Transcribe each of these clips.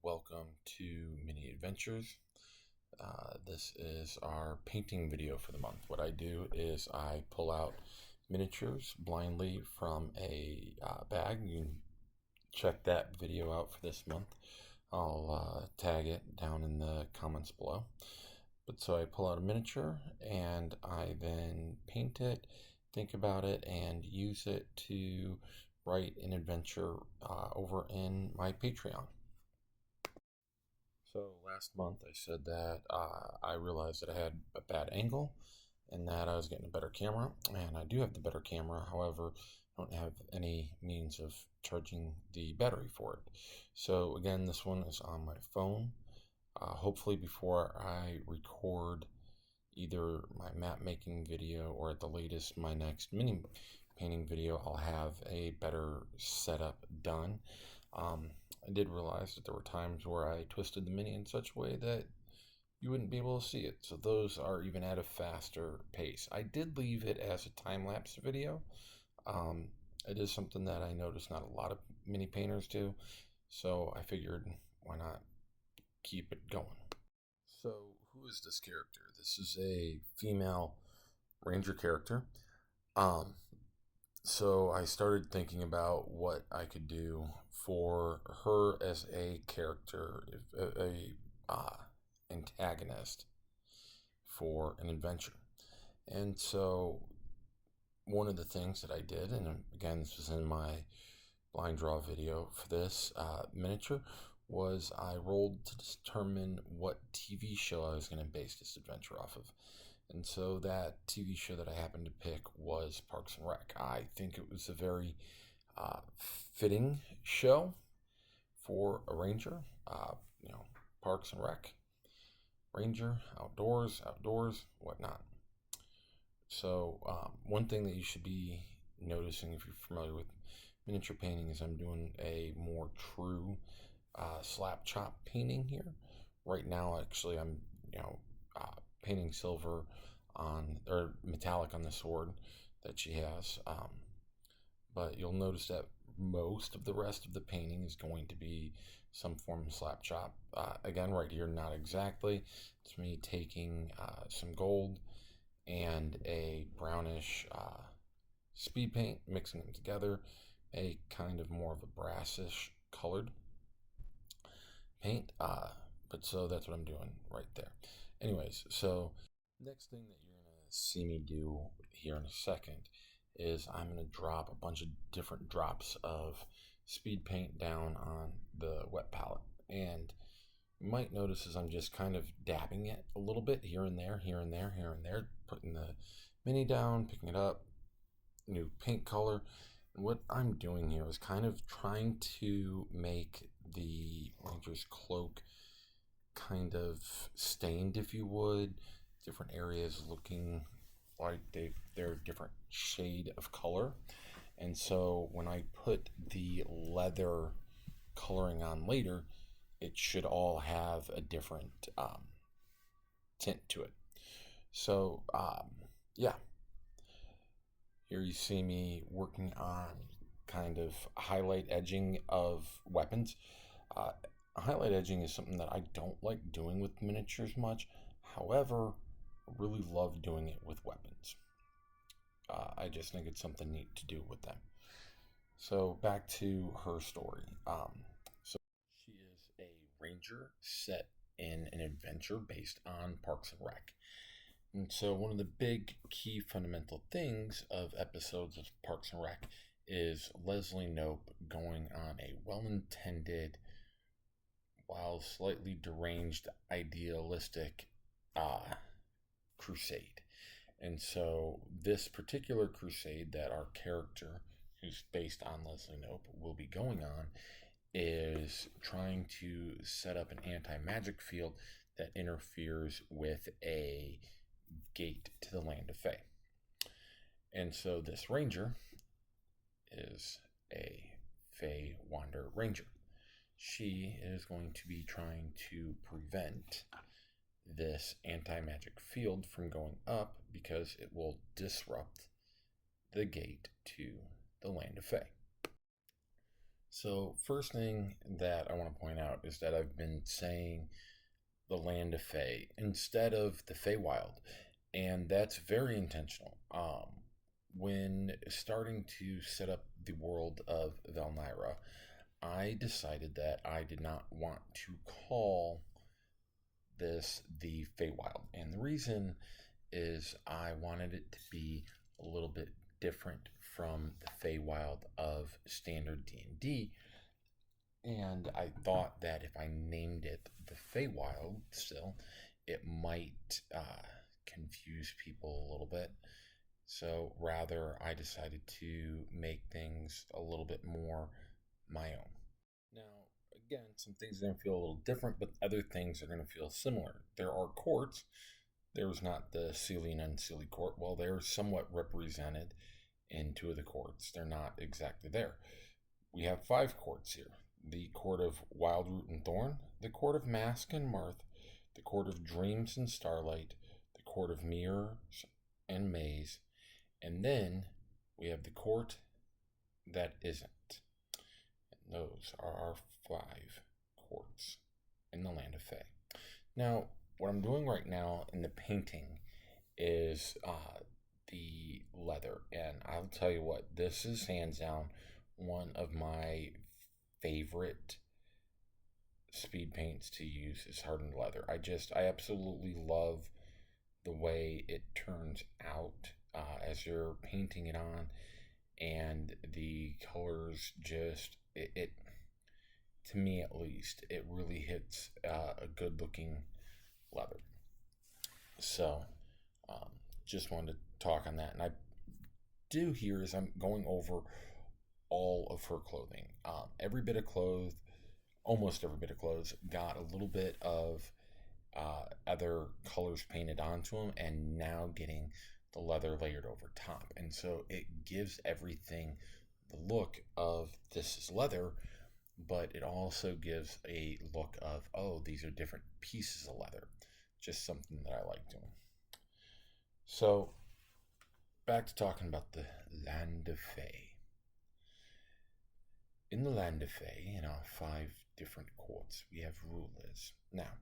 welcome to Mini Adventures. This is our painting video for the month. What I do is I pull out miniatures blindly from a bag. You can check that video out for this month. I'll tag it down in the comments below. But so I pull out a miniature and I then paint it, think about it, and use it to write an adventure over in my Patreon. So last month I said that I realized that I had a bad angle and that I was getting a better camera, and I do have the better camera. However, I don't have any means of charging the battery for it. So again, this one is on my phone. Hopefully before I record either my map making video or at the latest my next mini painting video, I'll have a better setup done. I did realize that there were times where I twisted the mini in such a way that you wouldn't be able to see it. So those are even at a faster pace. I did leave it as a time-lapse video. It is something that I noticed not a lot of mini painters do. So I figured, why not keep it going? So who is this character? This is a female ranger character. So I started thinking about what I could do for her as a character, a antagonist for an adventure. And so one of the things that I did, and again, this was in my blind draw video for this miniature, was I rolled to determine what TV show I was going to base this adventure off of. And so that TV show that I happened to pick was Parks and Rec. I think it was a very fitting show for a ranger. Parks and Rec, ranger, outdoors, whatnot. So one thing that you should be noticing if you're familiar with miniature painting is I'm doing a more true slap chop painting here. Right now, actually, I'm painting silver on, or metallic on the sword that she has. But you'll notice that most of the rest of the painting is going to be some form of slap chop. Again, right here, not exactly. It's me taking some gold and a brownish speed paint, mixing them together, a kind of more of a brassish colored paint. But so that's what I'm doing right there. Anyways, so next thing that you're going to see me do here in a second is I'm going to drop a bunch of different drops of speed paint down on the wet palette. And you might notice as I'm just kind of dabbing it a little bit here and there, here and there, here and there, putting the mini down, picking it up, new paint color. And what I'm doing here is kind of trying to make the ranger's cloak kind of stained, if you would, different areas looking like they're a different shade of color. And so when I put the leather coloring on later, it should all have a different tint to it. So yeah, here you see me working on kind of highlight edging of weapons. Highlight edging is something that I don't like doing with miniatures much. However, I really love doing it with weapons. I just think it's something neat to do with them. So back to her story. So she is a ranger set in an adventure based on Parks and Rec. And so one of the big key fundamental things of episodes of Parks and Rec is Leslie Knope going on a well-intended, while slightly deranged, idealistic crusade. And so this particular crusade that our character, who's based on Leslie Knope, will be going on is trying to set up an anti-magic field that interferes with a gate to the land of Fey. And so this ranger is a Fey Wander ranger. She is going to be trying to prevent this anti-magic field from going up because it will disrupt the gate to the land of Fey. So, first thing that I want to point out is that I've been saying the land of Fey instead of the Fey Wild, and that's very intentional. When starting to set up the world of Valnyra, I decided that I did not want to call this the Fey Wild, and the reason is I wanted it to be a little bit different from the Fey Wild of standard D&D, and I thought that if I named it the Feywild, still, it might confuse people a little bit. So rather, I decided to make things a little bit more my own. Now, again, some things are going to feel a little different, but other things are going to feel similar. There are courts. There's not the Seelie and Unseelie court. Well, they're somewhat represented in two of the courts. They're not exactly there. We have five courts here: the court of Wildroot and Thorn, the court of Mask and Mirth, the court of Dreams and Starlight, the court of Mirrors and Maze, and then we have the court that isn't. And those are our five courts in the land of Fey. Now, what I'm doing right now in the painting is the leather, and I'll tell you what, this is hands down one of my favorite speed paints to use is hardened leather. I absolutely love the way it turns out as you're painting it on, and the colors just it to me at least, it really hits a good looking leather. So just wanted to talk on that, and I do here is I'm going over all of her clothing. Every bit of clothes, almost every bit of clothes, got a little bit of other colors painted onto them, and now getting the leather layered over top. And so it gives everything the look of this is leather, but it also gives a look of, oh, these are different pieces of leather. Just something that I like doing. So, back to talking about the Land of Fey. In the Land of Fey, in our five different courts, we have rulers. Now,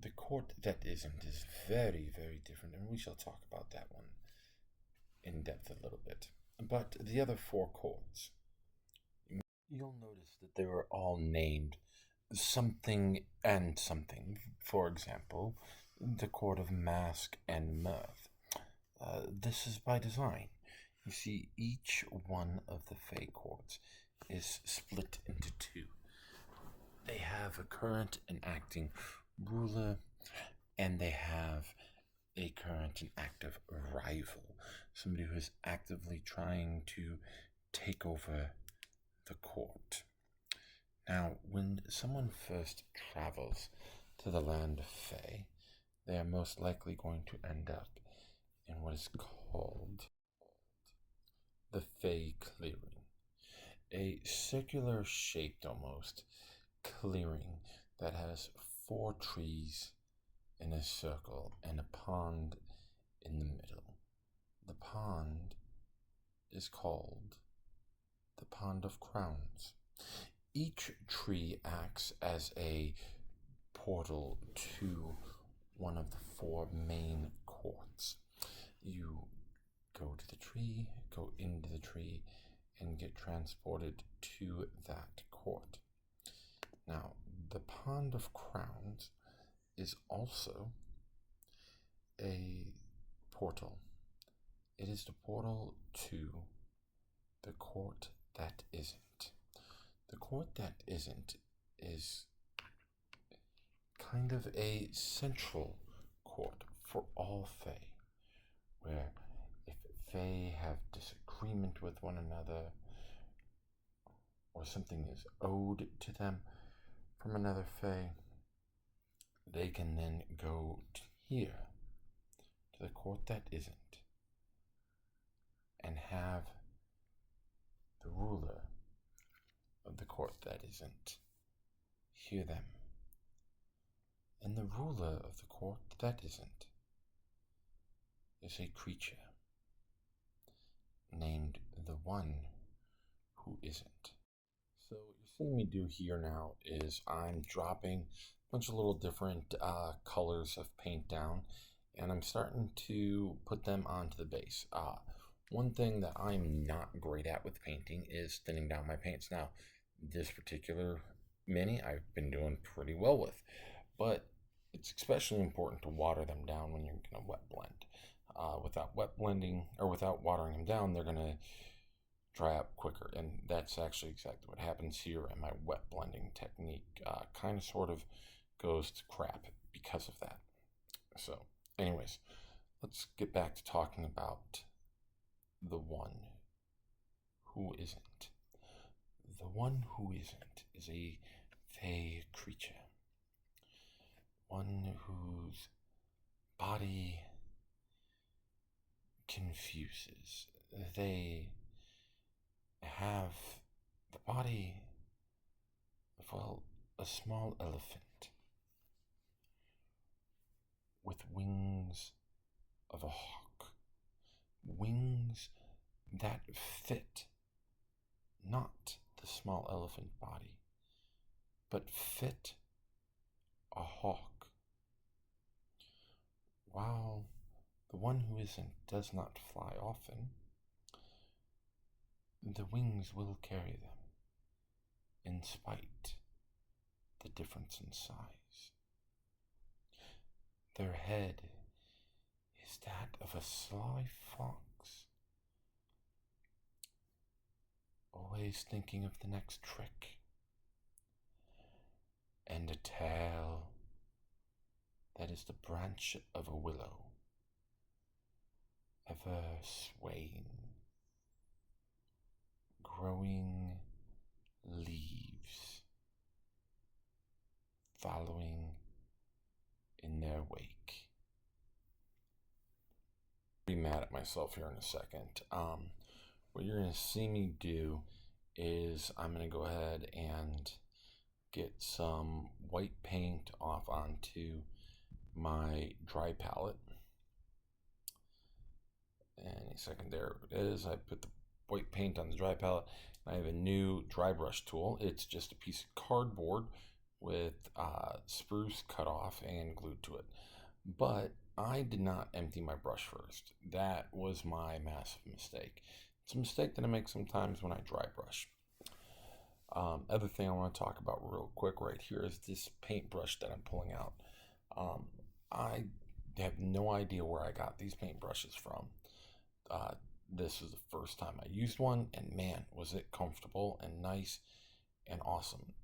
the court that isn't is very, very different, and we shall talk about that one in depth a little bit. But the other four courts, you'll notice that they were all named something and something. For example, the court of Mask and Mirth. This is by design. You see, each one of the Fey courts is split into two. They have a current and acting ruler, and they have a current and active rival, somebody who is actively trying to take over the court. Now, when someone first travels to the land of Fey, they are most likely going to end up in what is called the Fey Clearing, a circular shaped almost clearing that has 4 trees in a circle and a pond in the middle. The pond is called the Pond of Crowns. Each tree acts as a portal to one of the 4 main courts. You go to the tree, go into the tree, and get transported to that court. Now, the Pond of Crowns is also a portal. It is the portal to the court that isn't. The court that isn't is kind of a central court for all Fey, where if Fey have disagreement with one another, or something is owed to them from another Fey, they can then go here to the court that isn't and have the ruler of the court that isn't hear them. And the ruler of the court that isn't is a creature named the One Who Isn't. So what you're seeing me do here now is I'm dropping a bunch of little different colors of paint down, and I'm starting to put them onto the base. One thing that I'm not great at with painting is thinning down my paints. Now, this particular mini I've been doing pretty well with, but it's especially important to water them down when you're going to wet blend. Without wet blending or without watering them down, they're going to dry up quicker, and that's actually exactly what happens here. And my wet blending technique kind of sort of goes to crap because of that. So, anyways, let's get back to talking about the one who isn't. The one who isn't is a fey creature, one whose body confuses. They have the body of, well, a small elephant with wings of a hawk. Wings that fit not the small elephant body, but fit a hawk. While the one who isn't does not fly often, the wings will carry them, in spite the difference in size. Their head is that of a sly fox, always thinking of the next trick, and a tail that is the branch of a willow, ever swaying, growing leaves, following in their wake. I'll be mad at myself here in a second. What you're going to see me do is I'm going to go ahead and get some white paint off onto my dry palette. Any second, there it is. I put the white paint on the dry palette. I have a new dry brush tool. It's just a piece of cardboard with spruce cut off and glued to it. But I did not empty my brush first. That was my massive mistake. It's a mistake that I make sometimes when I dry brush. Other thing I want to talk about real quick right here is this paintbrush that I'm pulling out. I have no idea where I got these paintbrushes from. This was the first time I used one, and man, was it comfortable and nice and awesome.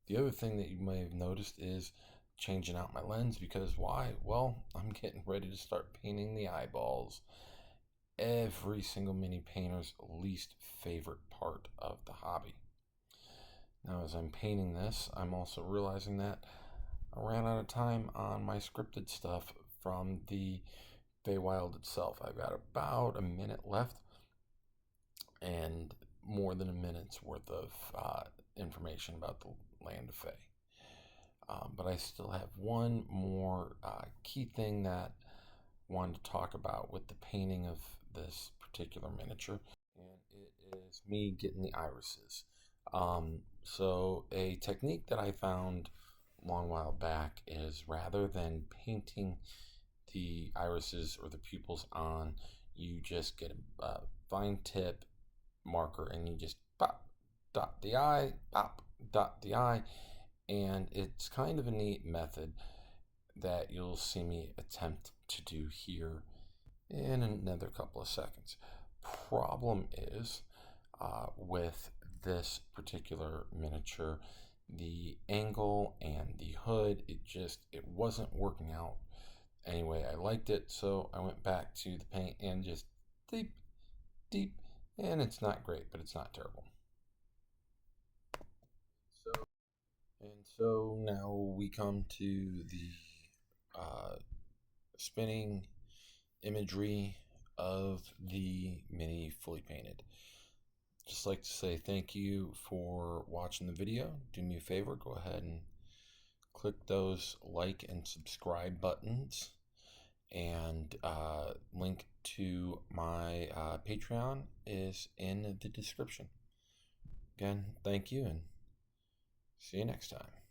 The other thing that you may have noticed is changing out my lens, because why? Well, I'm getting ready to start painting the eyeballs. Every single mini painter's least favorite part of the hobby. Now, as I'm painting this, I'm also realizing that I ran out of time on my scripted stuff from the Fey Wild itself. I've got about a minute left and more than a minute's worth of information about the land of Fey. But I still have one more key thing that I wanted to talk about with the painting of this particular miniature, and it is me getting the irises. So a technique that I found a long while back is, rather than painting the irises or the pupils on, you just get a fine tip marker and you just pop, dot the eye, pop, dot the eye. And it's kind of a neat method that you'll see me attempt to do here in another couple of seconds. Problem is, with this particular miniature, the angle and the hood, it wasn't working out anyway. I liked it, so I went back to the paint and just deep, and it's not great, but it's not terrible. So now we come to the spinning imagery of the mini fully painted. Just like to say thank you for watching the video. Do me a favor, go ahead and click those like and subscribe buttons, and link to my Patreon is in the description. again, thank you and see you next time.